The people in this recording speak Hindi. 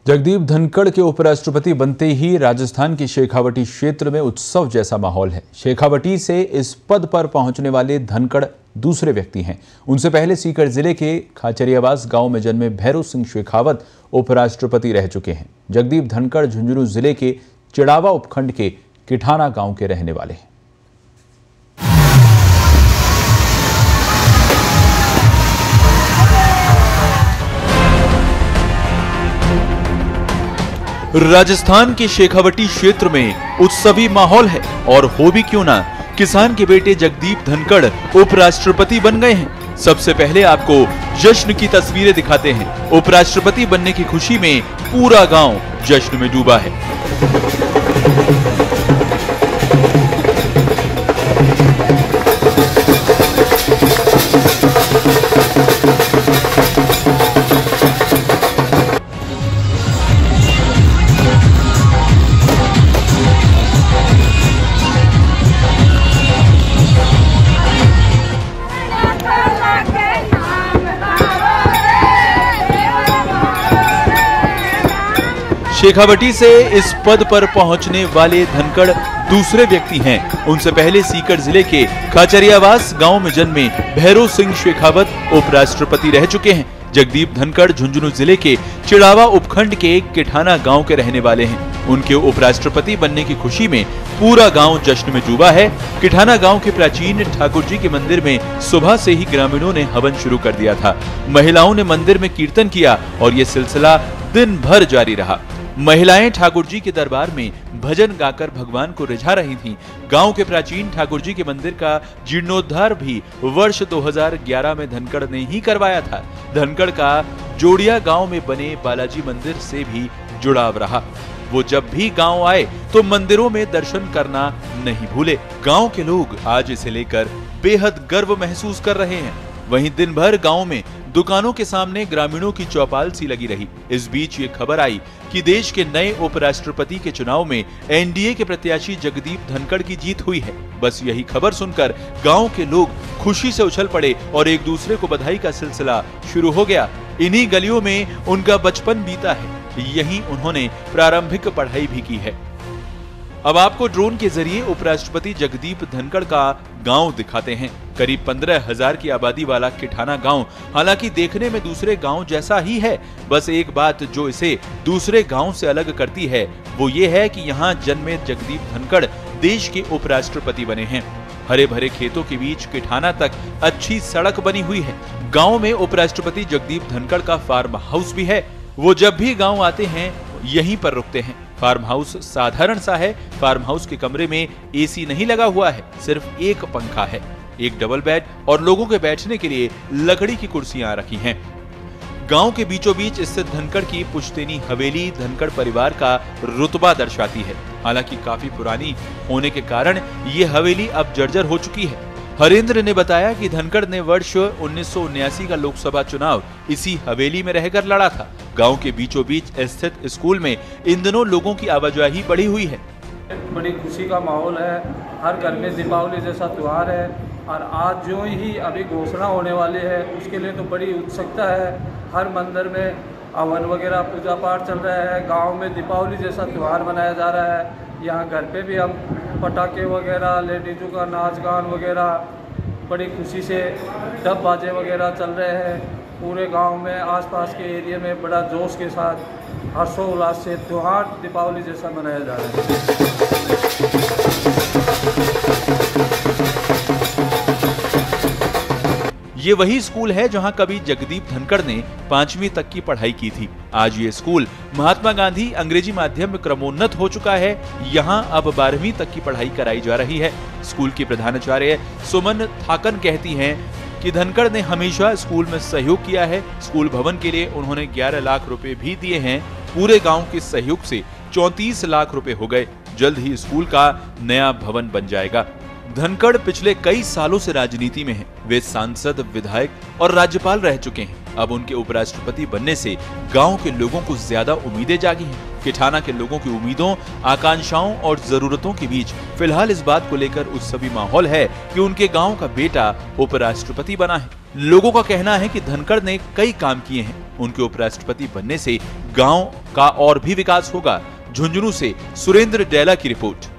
जगदीप धनखड़ के उपराष्ट्रपति बनते ही राजस्थान के शेखावटी क्षेत्र में उत्सव जैसा माहौल है। शेखावटी से इस पद पर पहुंचने वाले धनखड़ दूसरे व्यक्ति हैं। उनसे पहले सीकर जिले के खाचरियावास गांव में जन्मे भैरव सिंह शेखावत उपराष्ट्रपति रह चुके हैं। जगदीप धनखड़ झुंझुनू जिले के चिड़ावा उपखंड के किठाना गांव के रहने वाले हैं। राजस्थान के शेखावटी क्षेत्र में उत्सवी माहौल है और हो भी क्यों ना, किसान के बेटे जगदीप धनखड़ उपराष्ट्रपति बन गए हैं। सबसे पहले आपको जश्न की तस्वीरें दिखाते हैं। उपराष्ट्रपति बनने की खुशी में पूरा गांव जश्न में डूबा है। शेखावटी से इस पद पर पहुंचने वाले धनखड़ दूसरे व्यक्ति हैं। उनसे पहले सीकर जिले के खाचरियावास गांव में जन्मे भैरव सिंह शेखावत उपराष्ट्रपति रह चुके हैं। जगदीप धनखड़ झुंझुनू जिले के चिड़ावा उपखंड के किठाना गांव के रहने वाले हैं। उनके उपराष्ट्रपति बनने की खुशी में पूरा गांव जश्न में डूबा है। किठाना गांव के प्राचीन ठाकुर जी के मंदिर में सुबह से ही ग्रामीणों ने हवन शुरू कर दिया था। महिलाओं ने मंदिर में कीर्तन किया और ये सिलसिला दिन भर जारी रहा। महिलाएं ठाकुर जी के दरबार में भजन गाकर भगवान को रिझा रही थीं। गांव के प्राचीन ठाकुर जी के मंदिर का जीर्णोद्धार भी वर्ष 2011 में धनखड़ ने ही करवाया था। धनखड़ का जोड़िया गांव में बने बालाजी मंदिर से भी जुड़ाव रहा। वो जब भी गांव आए तो मंदिरों में दर्शन करना नहीं भूले। गांव के लोग आज इसे लेकर बेहद गर्व महसूस कर रहे हैं। वहीं दिन भर गांव में दुकानों के सामने ग्रामीणों की चौपाल सी लगी रही। इस बीच ये खबर आई कि देश के नए उपराष्ट्रपति के चुनाव में एनडीए के प्रत्याशी जगदीप धनखड़ की जीत हुई है। बस यही खबर सुनकर गांव के लोग खुशी से उछल पड़े और एक दूसरे को बधाई का सिलसिला शुरू हो गया। इन्हीं गलियों में उनका बचपन बीता है। यहीं उन्होंने प्रारंभिक पढ़ाई भी की है। अब आपको ड्रोन के जरिए उपराष्ट्रपति जगदीप धनखड़ का गांव दिखाते हैं। करीब 15,000 की आबादी वाला किठाना गांव हालांकि देखने में दूसरे गांव जैसा ही है। बस एक बात जो इसे दूसरे गांव से अलग करती है वो ये है कि यहाँ जन्मे जगदीप धनखड़ देश के उपराष्ट्रपति बने हैं। हरे भरे खेतों के बीच किठाना तक अच्छी सड़क बनी हुई है। गाँव में उपराष्ट्रपति जगदीप धनखड़ का फार्म हाउस भी है। वो जब भी गाँव आते हैं यहीं पर रुकते हैं। फार्म हाउस साधारण सा है। फार्म हाउस के कमरे में एसी नहीं लगा हुआ है, सिर्फ एक पंखा है, एक डबल बेड और लोगों के बैठने के लिए लकड़ी की कुर्सियां रखी हैं। गांव के बीचों बीच स्थित धनखड़ की पुश्तैनी हवेली धनखड़ परिवार का रुतबा दर्शाती है। हालांकि काफी पुरानी होने के कारण ये हवेली अब जर्जर हो चुकी है। हरेंद्र ने बताया कि धनखड़ ने वर्ष 1979 का लोकसभा चुनाव इसी हवेली में रहकर लड़ा था। गांव के बीचों बीच स्थित स्कूल में इन दिनों लोगों की आवाजाही बढ़ी हुई है। बड़ी खुशी का माहौल है। हर घर में दीपावली जैसा त्योहार है और आज जो ही अभी घोषणा होने वाली है उसके लिए तो बड़ी उत्सुकता है। हर मंदिर में हवन वगैरह पूजा पाठ चल रहा है। गांव में दीपावली जैसा त्योहार मनाया जा रहा है। यहाँ घर पे भी हम पटाखे वगैरह, लेडीजों का नाच गान वगैरह बड़ी खुशी से डब बाजे वगैरह चल रहे हैं। पूरे गांव में आसपास के एरिया में बड़ा जोश के साथ हर्षोल्लास से त्योहार दीपावली जैसा मनाया जा रहा है। ये वही स्कूल है जहां कभी जगदीप धनखड़ ने 5वीं तक की पढ़ाई की थी। आज ये स्कूल महात्मा गांधी अंग्रेजी माध्यम में क्रमोन्नत हो चुका है। यहाँ अब 12वीं तक की पढ़ाई कराई जा रही है। स्कूल की प्रधानाचार्य सुमन थाकन कहती हैं कि धनखड़ ने हमेशा स्कूल में सहयोग किया है। स्कूल भवन के लिए उन्होंने 11 लाख रुपए भी दिए हैं। पूरे गांव के सहयोग से 34 लाख रुपए हो गए। जल्द ही स्कूल का नया भवन बन जाएगा। धनखड़ पिछले कई सालों से राजनीति में हैं। वे सांसद, विधायक और राज्यपाल रह चुके हैं। अब उनके उपराष्ट्रपति बनने से गांव के लोगों को ज्यादा उम्मीदें जागी हैं। किठाना के लोगों की उम्मीदों, आकांक्षाओं और जरूरतों के बीच फिलहाल इस बात को लेकर उत्सवी माहौल है कि उनके गांव का बेटा उपराष्ट्रपति बना है। लोगों का कहना है कि धनखड़ ने कई काम किए हैं। उनके उपराष्ट्रपति बनने से गांव का और भी विकास होगा। झुंझुनू से सुरेंद्र डेला की रिपोर्ट।